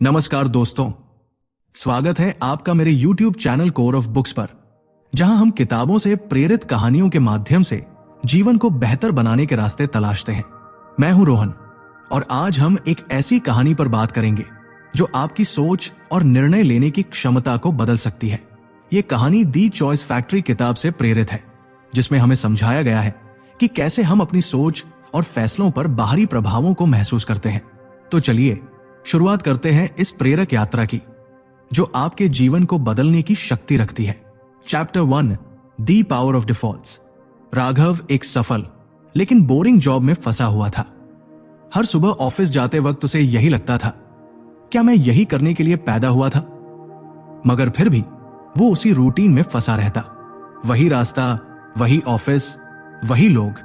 नमस्कार दोस्तों, स्वागत है आपका मेरे YouTube channel core of books पर, जहां हम किताबों से प्रेरित कहानियों के माध्यम से जीवन को बेहतर बनाने के रास्ते तलाशते हैं। मैं हूं रोहन और आज हम एक ऐसी कहानी पर बात करेंगे जो आपकी सोच और निर्णय लेने की क्षमता को बदल सकती है। ये कहानी दी चॉइस फैक्ट्री किताब से प्रेरित है, जिसमें हमें समझाया गया है कि कैसे हम अपनी सोच और फैसलों पर बाहरी प्रभावों को महसूस करते हैं। तो चलिए शुरुआत करते हैं इस प्रेरक यात्रा की, जो आपके जीवन को बदलने की शक्ति रखती है। Chapter 1, the power of defaults. Raghav एक सफल लेकिन बोरिंग जॉब में फंसा हुआ था। हर सुबह ऑफिस जाते वक्त उसे यही लगता था, क्या मैं यही करने के लिए पैदा हुआ था? मगर फिर भी वो उसी रूटीन में फंसा रहता। वही रास्ता, वही ऑफिस, वही लोग,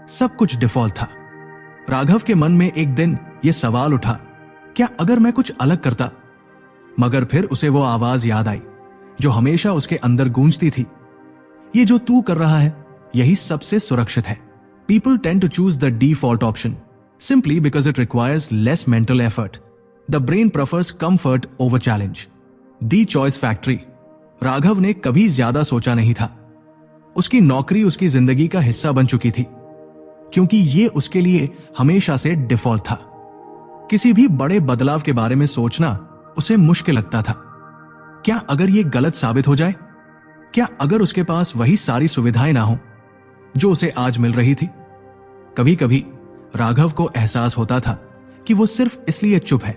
सब कुछ डिफॉल्ट था। राघव के मन में एक दिन यह सवाल उठा, क्या अगर मैं कुछ अलग करता? मगर फिर उसे वो आवाज याद आई जो हमेशा उसके अंदर गूंजती थी, ये जो तू कर रहा है यही सबसे सुरक्षित है। People tend to choose the default option simply because it requires less mental effort. The brain prefers comfort over challenge. The choice factory. Raghav ने कभी ज्यादा सोचा नहीं था। उसकी नौकरी उसकी जिंदगी का हिस्सा बन चुकी थी, क्योंकि ये उसके लिए हमेशा से डिफॉल्ट था। किसी भी बड़े बदलाव के बारे में सोचना उसे मुश्किल लगता था। क्या अगर यह गलत साबित हो जाए? क्या अगर उसके पास वही सारी सुविधाएं ना हो जो उसे आज मिल रही थी? कभी कभी राघव को एहसास होता था कि वो सिर्फ इसलिए चुप है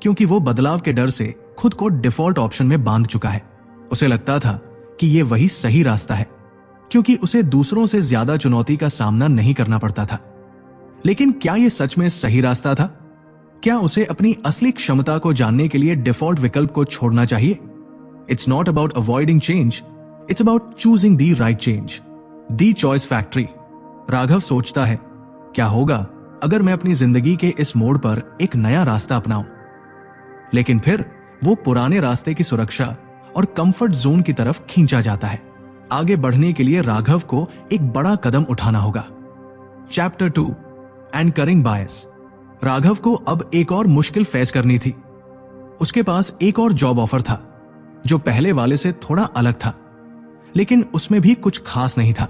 क्योंकि वो बदलाव के डर से खुद को डिफॉल्ट ऑप्शन में बांध चुका है। उसे लगता था कि यह वही सही रास्ता है क्योंकि उसे दूसरों से ज्यादा चुनौती का सामना नहीं करना पड़ता था। लेकिन क्या यह सच में सही रास्ता था? क्या उसे अपनी असली क्षमता को जानने के लिए डिफॉल्ट विकल्प को छोड़ना चाहिए? It's not about avoiding change, it's about choosing the right change. The choice factory. Raghav सोचता है, क्या होगा अगर मैं अपनी जिंदगी के इस मोड़ पर एक नया रास्ता अपनाऊं? लेकिन फिर वो पुराने रास्ते की सुरक्षा और कंफर्ट जोन की तरफ खींचा जाता है। आगे बढ़ने के लिए राघव को एक बड़ा कदम उठाना होगा। चैप्टर 2, एंकरिंग बायस। राघव को अब एक और मुश्किल फेस करनी थी। उसके पास एक और जॉब ऑफर था जो पहले वाले से थोड़ा अलग था, लेकिन उसमें भी कुछ खास नहीं था।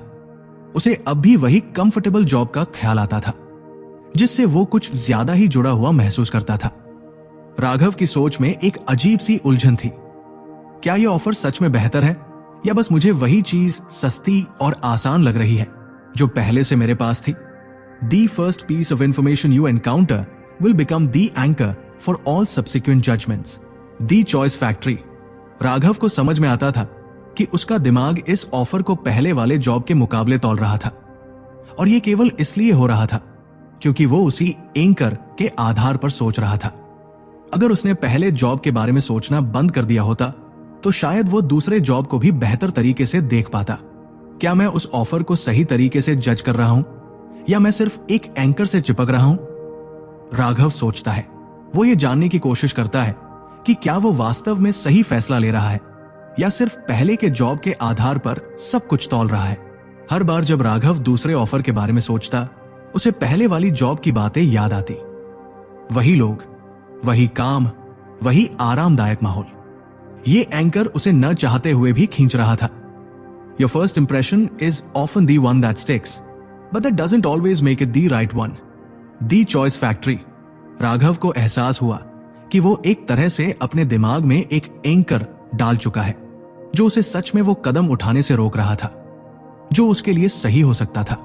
उसे अब भी वही कंफर्टेबल जॉब का ख्याल आता था, जिससे वो कुछ ज्यादा ही जुड़ा हुआ महसूस करता था। राघव की सोच में एक अजीब सी उलझन थी। क्या यह ऑफर सच में बेहतर है या बस मुझे वही चीज सस्ती और आसान लग रही है जो पहले से मेरे पास थी? The first piece of information you encounter will become the anchor for all subsequent judgments. The choice factory. Raghav को समझ में आता था कि उसका दिमाग इस ऑफर को पहले वाले जॉब के मुकाबले तौल रहा था, और यह केवल इसलिए हो रहा था क्योंकि वो उसी एंकर के आधार पर सोच रहा था। अगर उसने पहले जॉब के बारे में सोचना बंद कर दिया होता तो शायद वो दूसरे जॉब को भी बेहतर तरीके से देख पाता। क्या मैं उस ऑफर को सही तरीके से जज कर रहा हूं या मैं सिर्फ एक एंकर से चिपक रहा हूं? राघव सोचता है। वो ये जानने की कोशिश करता है कि क्या वो वास्तव में सही फैसला ले रहा है या सिर्फ पहले के जॉब के आधार पर सब कुछ तौल रहा है। हर बार जब राघव दूसरे ऑफर के बारे में सोचता, उसे पहले वाली जॉब की बातें याद आती। वही लोग, वही काम, वही आरामदायक माहौल। ये एंकर उसे न चाहते हुए भी खींच रहा था। Your first impression is often the one that sticks. But that doesn't always make it the right one. The choice factory. Raghav को एहसास हुआ कि वो एक तरह से अपने दिमाग में एक एंकर डाल चुका है जो उसे सच में वो कदम उठाने से रोक रहा था जो उसके लिए सही हो सकता था।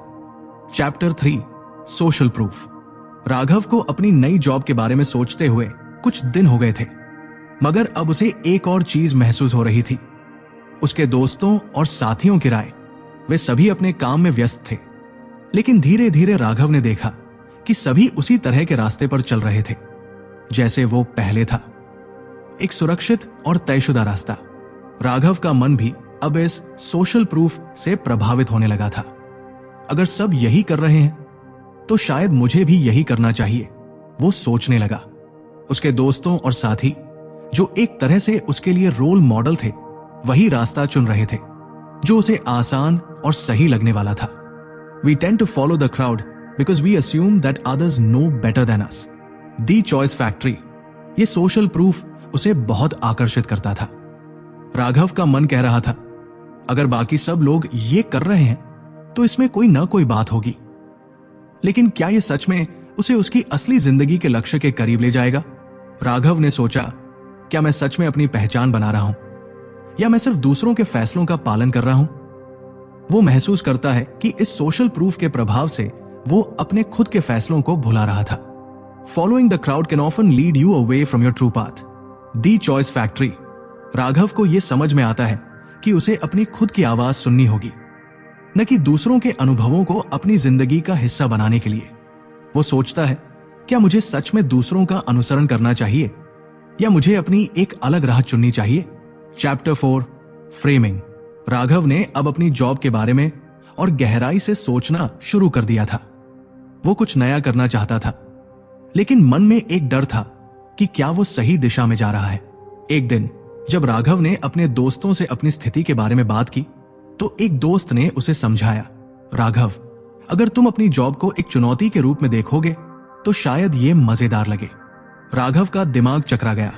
Chapter 3, social proof. राघव को अपनी नई जॉब के बारे में सोचते हुए कुछ दिन हो गए थे, मगर अब उसे एक और चीज महसूस हो रही थी। उसके दोस्तों और साथियों की राय, वे सभी अपने काम में व्यस्त थे, लेकिन धीरे धीरे राघव ने देखा कि सभी उसी तरह के रास्ते पर चल रहे थे जैसे वो पहले था, एक सुरक्षित और तयशुदा रास्ता। राघव का मन भी अब इस सोशल प्रूफ से प्रभावित होने लगा था। अगर सब यही कर रहे हैं तो शायद मुझे भी यही करना चाहिए, वो सोचने लगा। उसके दोस्तों और साथी जो एक तरह से उसके लिए रोल मॉडल थे, वही रास्ता चुन रहे थे जो उसे आसान और सही लगने वाला था। We tend to follow the crowd because we assume that others know better than us. The choice factory. ये सोशल प्रूफ उसे बहुत आकर्षित करता था। राघव का मन कह रहा था, अगर बाकी सब लोग ये कर रहे हैं तो इसमें कोई ना कोई बात होगी। लेकिन क्या ये सच में उसे उसकी असली जिंदगी के लक्ष्य के करीब ले जाएगा? राघव ने सोचा, क्या मैं सच में अपनी पहचान बना रहा हूं या मैं सिर्फ दूसरों के फैसलों का पालन कर रहा हूं? वो महसूस करता है कि इस सोशल प्रूफ के प्रभाव से वो अपने खुद के फैसलों को भुला रहा था। Following the crowd can often lead you away from your true path. The choice factory. Raghav को यह समझ में आता है कि उसे अपनी खुद की आवाज सुननी होगी, न कि दूसरों के अनुभवों को अपनी जिंदगी का हिस्सा बनाने के लिए। वो सोचता है, क्या मुझे सच में दूसरों का अनुसरण करना चाहिए या मुझे अपनी एक अलग राह चुननी चाहिए? Chapter 4 framing. राघव ने अब अपनी जॉब के बारे में और गहराई से सोचना शुरू कर दिया था। वो कुछ नया करना चाहता था, लेकिन मन में एक डर था कि क्या वो सही दिशा में जा रहा है। एक दिन जब राघव ने अपने दोस्तों से अपनी स्थिति के बारे में बात की, तो एक दोस्त ने उसे समझाया, राघव, अगर तुम अपनी जॉब को एक चुनौती के रूप में देखोगे तो शायद ये मजेदार लगे। राघव का दिमाग चकरा गया।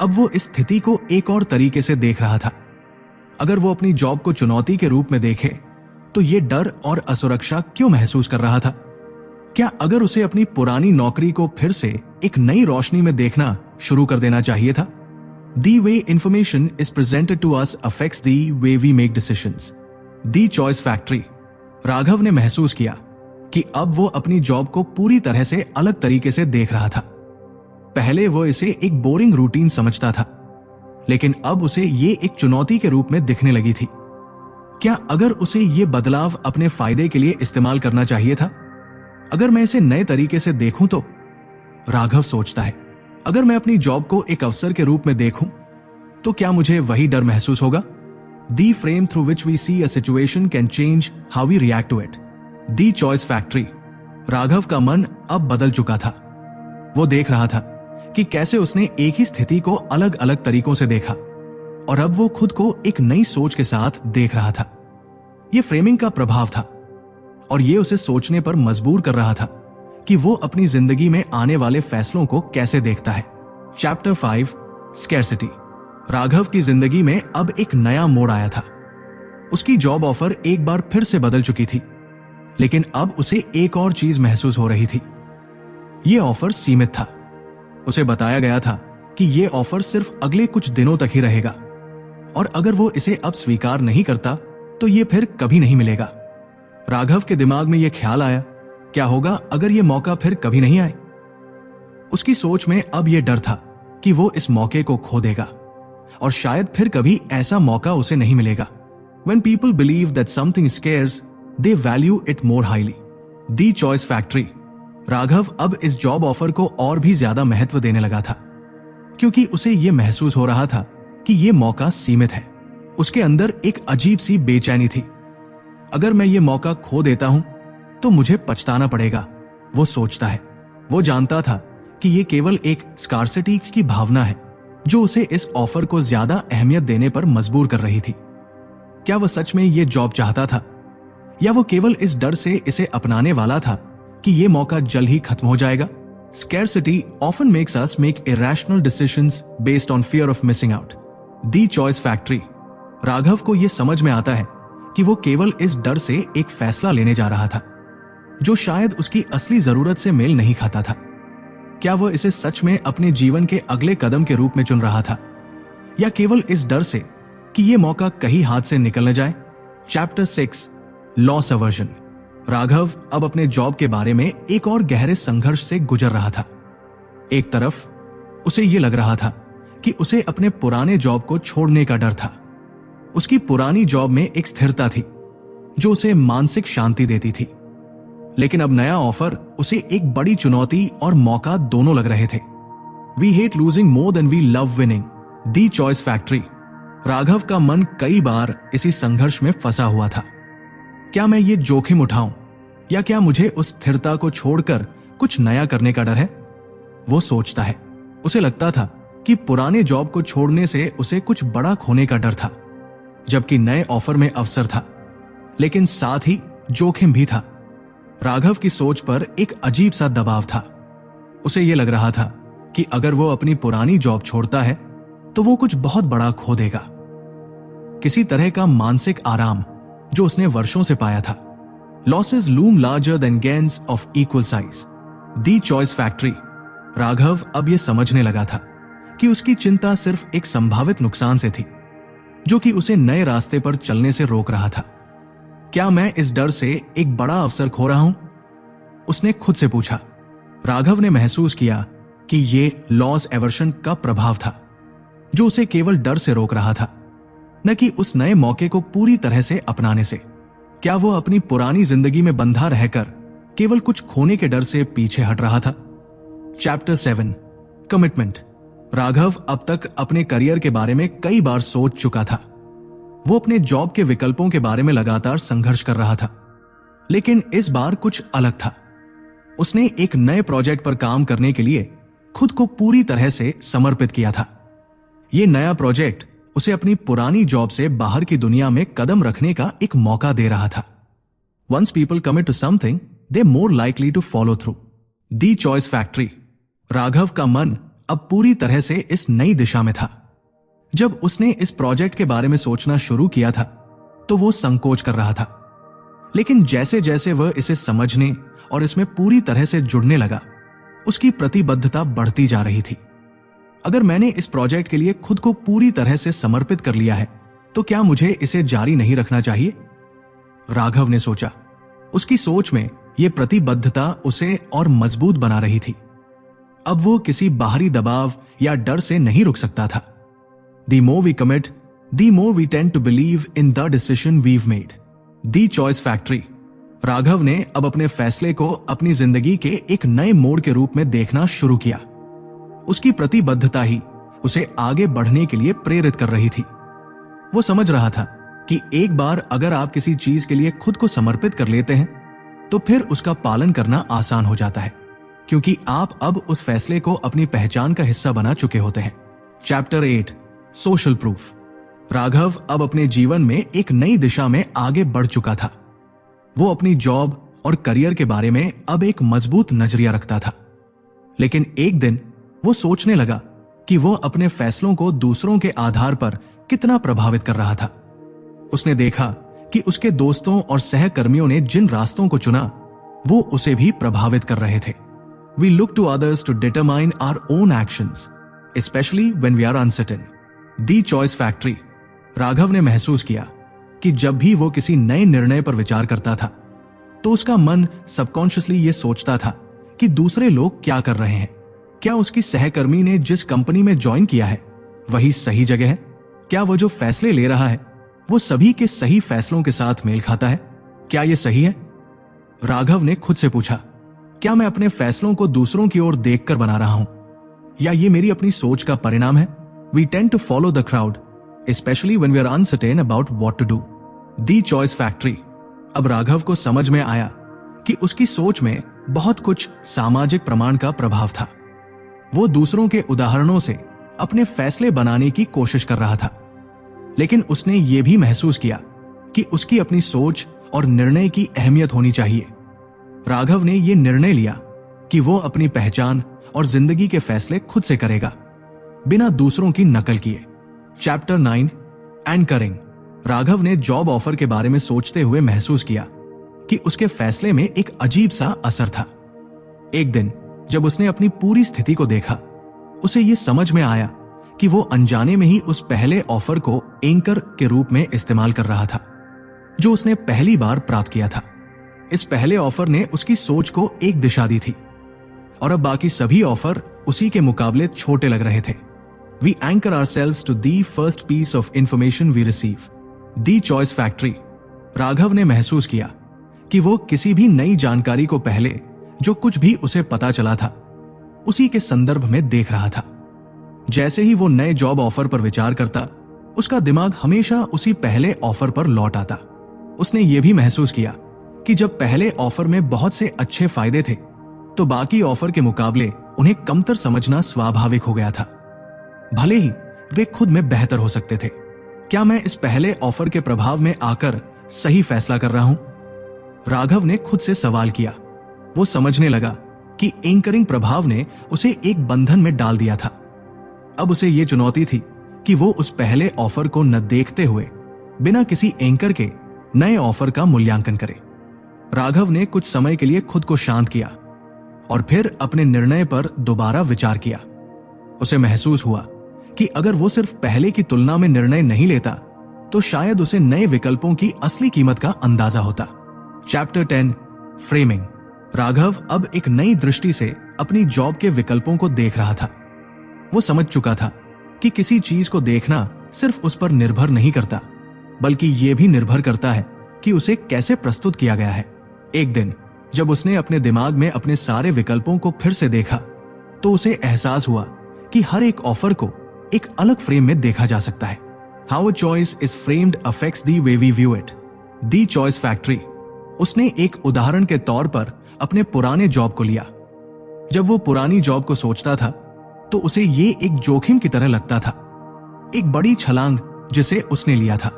अब वो इस स्थिति को एक और तरीके से देख रहा था। अगर वो अपनी जॉब को चुनौती के रूप में देखे तो ये डर और असुरक्षा क्यों महसूस कर रहा था? क्या अगर उसे अपनी पुरानी नौकरी को फिर से एक नई रोशनी में देखना शुरू कर देना चाहिए था? The way information is presented to us affects the way we make decisions. The choice factory. Raghav ने महसूस किया कि अब वो अपनी जॉब को पूरी तरह से अलग तरीके से देख रहा था। पहले वो इसे एक बोरिंग रूटीन समझता था, लेकिन अब उसे ये एक चुनौती के रूप में दिखने लगी थी। क्या अगर उसे ये बदलाव अपने फायदे के लिए इस्तेमाल करना चाहिए था? अगर मैं इसे नए तरीके से देखूं तो? राघव सोचता है, अगर मैं अपनी जॉब को एक अवसर के रूप में देखूं तो क्या मुझे वही डर महसूस होगा? The frame through which we see a situation can change how we react to it. The choice factory. Raghav का मन अब बदल चुका था। वो देख रहा था कि कैसे उसने एक ही स्थिति को अलग अलग तरीकों से देखा, और अब वो खुद को एक नई सोच के साथ देख रहा था। ये फ्रेमिंग का प्रभाव था, और ये उसे सोचने पर मजबूर कर रहा था कि वो अपनी जिंदगी में आने वाले फैसलों को कैसे देखता है। Chapter 5 scarcity. राघव की जिंदगी में अब एक नया मोड़ आया था। उसकी जॉब ऑफर एक बार फिर से बदल चुकी थी, लेकिन अब उसे एक और चीज महसूस हो रही थी। यह ऑफर सीमित था। उसे बताया गया था कि यह ऑफर सिर्फ अगले कुछ दिनों तक ही रहेगा, और अगर वो इसे अब स्वीकार नहीं करता तो यह फिर कभी नहीं मिलेगा। राघव के दिमाग में यह ख्याल आया, क्या होगा अगर यह मौका फिर कभी नहीं आए? उसकी सोच में अब यह डर था कि वो इस मौके को खो देगा, और शायद फिर कभी ऐसा मौका उसे नहीं मिलेगा। When people believe that something is scarce, they value it more highly. The choice factory. Raghav अब इस जॉब ऑफर को और भी ज्यादा महत्व देने लगा था, क्योंकि उसे यह महसूस हो रहा था कि यह मौका सीमित है। उसके अंदर एक अजीब सी बेचैनी थी। अगर मैं ये मौका खो देता हूं तो मुझे पछताना पड़ेगा, वो सोचता है। वो जानता था कि ये केवल एक स्कार्सिटी की भावना है जो उसे इस ऑफर को ज्यादा अहमियत देने पर मजबूर कर रही थी। क्या वह सच में ये जॉब चाहता था, या वो केवल इस डर से इसे अपनाने वाला था कि ये मौका जल्द ही खत्म हो जाएगा? Scarcity often makes us make irrational decisions based on fear of missing out. The choice factory. Raghav को यह समझ में आता है कि वो केवल इस डर से एक फैसला लेने जा रहा था जो शायद उसकी असली जरूरत से मेल नहीं खाता था। क्या वह इसे सच में अपने जीवन के अगले कदम के रूप में चुन रहा था, या केवल इस डर से कि यह मौका कहीं हाथ से निकल न जाए? Chapter 6 loss aversion. राघव अब अपने जॉब के बारे में एक और गहरे संघर्ष से गुजर रहा था। एक तरफ उसे यह लग रहा था कि उसे अपने पुराने जॉब को छोड़ने का डर था। उसकी पुरानी जॉब में एक स्थिरता थी जो उसे मानसिक शांति देती थी, लेकिन अब नया ऑफर उसे एक बड़ी चुनौती और मौका दोनों लग रहे थे। We hate losing more than we love winning. The choice factory. Raghav का मन कई बार इसी संघर्ष में फंसा हुआ था। क्या मैं ये जोखिम उठाऊं, या क्या मुझे उस स्थिरता को छोड़कर कुछ नया करने का डर है? वो सोचता है। उसे लगता था कि पुराने जॉब को छोड़ने से उसे कुछ बड़ा खोने का डर था, जबकि नए ऑफर में अवसर था, लेकिन साथ ही जोखिम भी था। राघव की सोच पर एक अजीब सा दबाव था। उसे यह लग रहा था कि अगर वो अपनी पुरानी जॉब छोड़ता है तो वो कुछ बहुत बड़ा खो देगा, किसी तरह का मानसिक आराम जो उसने वर्षों से पाया था। Losses loom larger than gains of equal size. The choice factory. Raghav अब यह समझने लगा था कि उसकी चिंता सिर्फ एक संभावित नुकसान से थी जो कि उसे नए रास्ते पर चलने से रोक रहा था। क्या मैं इस डर से एक बड़ा अवसर खो रहा हूं? उसने खुद से पूछा। राघव ने महसूस किया कि यह लॉस एवर्शन का प्रभाव था जो उसे केवल डर से रोक रहा था, न कि उस नए मौके को पूरी तरह से अपनाने से। क्या वो अपनी पुरानी जिंदगी में बंधा रहकर केवल कुछ खोने के डर से पीछे हट रहा था? Chapter 7 commitment. राघव अब तक अपने करियर के बारे में कई बार सोच चुका था। वो अपने जॉब के विकल्पों के बारे में लगातार संघर्ष कर रहा था, लेकिन इस बार कुछ अलग था। उसने एक नए प्रोजेक्ट पर काम करने के लिए खुद को पूरी तरह से समर्पित किया था। यह नया प्रोजेक्ट उसे अपनी पुरानी जॉब से बाहर की दुनिया में कदम रखने का एक मौका दे रहा था। Once people commit to something, they're more likely to follow through. The choice factory. Raghav का मन अब पूरी तरह से इस नई दिशा में था। जब उसने इस प्रोजेक्ट के बारे में सोचना शुरू किया था तो वो संकोच कर रहा था, लेकिन जैसे जैसे वह इसे समझने और इसमें पूरी तरह से जुड़ने लगा, उसकी प्रतिबद्धता बढ़ती जा रही थी। अगर मैंने इस प्रोजेक्ट के लिए खुद को पूरी तरह से समर्पित कर लिया है तो क्या मुझे इसे जारी नहीं रखना चाहिए? राघव ने सोचा। उसकी सोच में यह प्रतिबद्धता उसे और मजबूत बना रही थी। अब वो किसी बाहरी दबाव या डर से नहीं रुक सकता था। The more we commit, the more we tend to believe in the decision we've made. The choice factory. Raghav ने अब अपने फैसले को अपनी जिंदगी के एक नए मोड़ के रूप में देखना शुरू किया। उसकी प्रतिबद्धता ही उसे आगे बढ़ने के लिए प्रेरित कर रही थी। वो समझ रहा था कि एक बार अगर आप किसी चीज के लिए खुद को समर्पित कर लेते हैं तो फिर उसका पालन करना आसान हो जाता है, क्योंकि आप अब उस फैसले को अपनी पहचान का हिस्सा बना चुके होते हैं। Chapter 8 social proof. राघव अब अपने जीवन में एक नई दिशा में आगे बढ़ चुका था। वो अपनी जॉब और करियर के बारे में अब एक मजबूत नजरिया रखता था, लेकिन एक दिन वो सोचने लगा कि वो अपने फैसलों को दूसरों के आधार पर कितना प्रभावित कर रहा था। उसने देखा कि उसके दोस्तों और सहकर्मियों ने जिन रास्तों को चुना वो उसे भी प्रभावित कर रहे थे। We look to others to determine our own actions, especially when we are uncertain. The choice factory. Raghav ने महसूस किया कि जब भी वो किसी नए निर्णय पर विचार करता था तो उसका मन सबकॉन्शियसली ये सोचता था कि दूसरे लोग क्या कर रहे हैं। क्या उसकी सहकर्मी ने जिस कंपनी में ज्वाइन किया है वही सही जगह है? क्या वो जो फैसले ले रहा है वो सभी के सही फैसलों के साथ मेल खाता है? क्या ये सही है? राघव ने खुद से पूछा, क्या मैं अपने फैसलों को दूसरों की ओर देखकर बना रहा हूं, या ये मेरी अपनी सोच का परिणाम है? We tend to follow the crowd, especially when we are uncertain about what to do. The choice factory. अब राघव को समझ में आया कि उसकी सोच में बहुत कुछ सामाजिक प्रमाण का प्रभाव था। वो दूसरों के उदाहरणों से अपने फैसले बनाने की कोशिश कर रहा था, लेकिन उसने ये भी महसूस किया कि उसकी अपनी सोच और निर्णय की अहमियत होनी चाहिए। राघव ने यह निर्णय लिया कि वो अपनी पहचान और जिंदगी के फैसले खुद से करेगा, बिना दूसरों की नकल किए। Chapter 9 anchoring. राघव ने जॉब ऑफर के बारे में सोचते हुए महसूस किया कि उसके फैसले में एक अजीब सा असर था। एक दिन जब उसने अपनी पूरी स्थिति को देखा, उसे यह समझ में आया कि वो अनजाने में ही उस पहले ऑफर को एंकर के रूप में इस्तेमाल कर रहा था जो उसने पहली बार प्राप्त किया था। इस पहले ऑफर ने उसकी सोच को एक दिशा दी थी और अब बाकी सभी ऑफर उसी के मुकाबले छोटे लग रहे थे। We anchor ourselves to the first piece of information we receive. The choice factory. Raghav ने महसूस किया कि वो किसी भी नई जानकारी को पहले जो कुछ भी उसे पता चला था उसी के संदर्भ में देख रहा था। जैसे ही वो नए जॉब ऑफर पर विचार करता, उसका दिमाग हमेशा उसी पहले ऑफर पर लौट आता। उसने ये भी महसूस किया कि जब पहले ऑफर में बहुत से अच्छे फायदे थे तो बाकी ऑफर के मुकाबले उन्हें कमतर समझना स्वाभाविक हो गया था, भले ही वे खुद में बेहतर हो सकते थे। क्या मैं इस पहले ऑफर के प्रभाव में आकर सही फैसला कर रहा हूं? राघव ने खुद से सवाल किया। वो समझने लगा कि एंकरिंग प्रभाव ने उसे एक बंधन में डाल दिया था। अब उसे यह चुनौती थी कि वो उस पहले ऑफर को न देखते हुए बिना किसी एंकर के नए ऑफर का मूल्यांकन करे। राघव ने कुछ समय के लिए खुद को शांत किया और फिर अपने निर्णय पर दोबारा विचार किया। उसे महसूस हुआ कि अगर वो सिर्फ पहले की तुलना में निर्णय नहीं लेता तो शायद उसे नए विकल्पों की असली कीमत का अंदाजा होता। Chapter 10 framing. राघव अब एक नई दृष्टि से अपनी जॉब के विकल्पों को देख रहा था। वो समझ चुका था कि किसी चीज को देखना सिर्फ उस पर निर्भर नहीं करता, बल्कि यह भी निर्भर करता है कि उसे कैसे प्रस्तुत किया गया है। एक दिन जब उसने अपने दिमाग में अपने सारे विकल्पों को फिर से देखा तो उसे एहसास हुआ कि हर एक ऑफर को एक अलग फ्रेम में देखा जा सकता है। How a choice is framed affects the way we view it. The choice factory. उसने एक उदाहरण के तौर पर अपने पुराने जॉब को लिया। जब वो पुरानी जॉब को सोचता था तो उसे ये एक जोखिम की तरह लगता था, एक बड़ी छलांग जिसे उसने लिया था।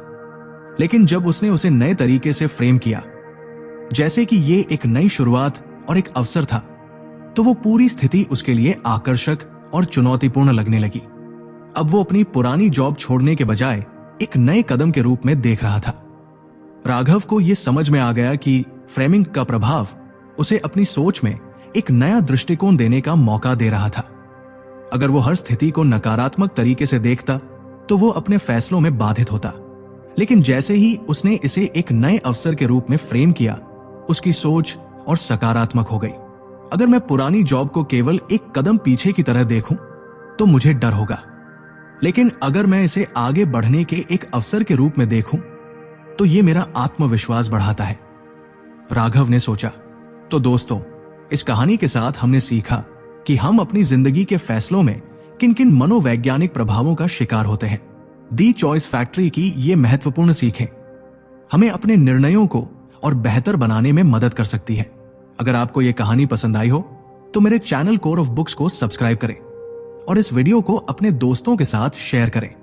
लेकिन जब उसने उसे नए तरीके से फ्रेम किया, जैसे कि ये एक नई शुरुआत और एक अवसर था, तो वो पूरी स्थिति उसके लिए आकर्षक और चुनौतीपूर्ण लगने लगी। अब वो अपनी पुरानी जॉब छोड़ने के बजाय एक नए कदम के रूप में देख रहा था। राघव को यह समझ में आ गया कि फ्रेमिंग का प्रभाव उसे अपनी सोच में एक नया दृष्टिकोण देने का मौका दे रहा था। अगर वो हर स्थिति को नकारात्मक तरीके से देखता तो वो अपने फैसलों में बाधित होता, लेकिन जैसे ही उसने इसे एक नए अवसर के रूप में फ्रेम किया, उसकी सोच और सकारात्मक हो गई। अगर मैं पुरानी जॉब को केवल एक कदम पीछे की तरह देखूं तो मुझे डर होगा, लेकिन अगर मैं इसे आगे बढ़ने के एक अवसर के रूप में देखूं तो यह मेरा आत्मविश्वास बढ़ाता है, राघव ने सोचा। तो दोस्तों, इस कहानी के साथ हमने सीखा कि हम अपनी जिंदगी के फैसलों में किन किन मनोवैज्ञानिक प्रभावों का शिकार होते हैं। दी चॉइस फैक्ट्री की ये महत्वपूर्ण सीखें हमें अपने निर्णयों को और बेहतर बनाने में मदद कर सकती है। अगर आपको यह कहानी पसंद आई हो तो मेरे चैनल कोर ऑफ बुक्स को सब्सक्राइब करें और इस वीडियो को अपने दोस्तों के साथ शेयर करें।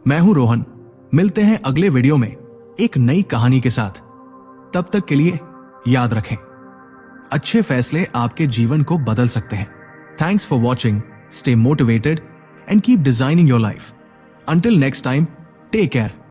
मैं हूं रोहन, मिलते हैं अगले वीडियो में एक नई कहानी के साथ। तब तक के लिए याद रखें, अच्छे फैसले आपके जीवन को बदल सकते हैं। Thanks for watching, stay motivated and keep designing your life. Until next time, take care.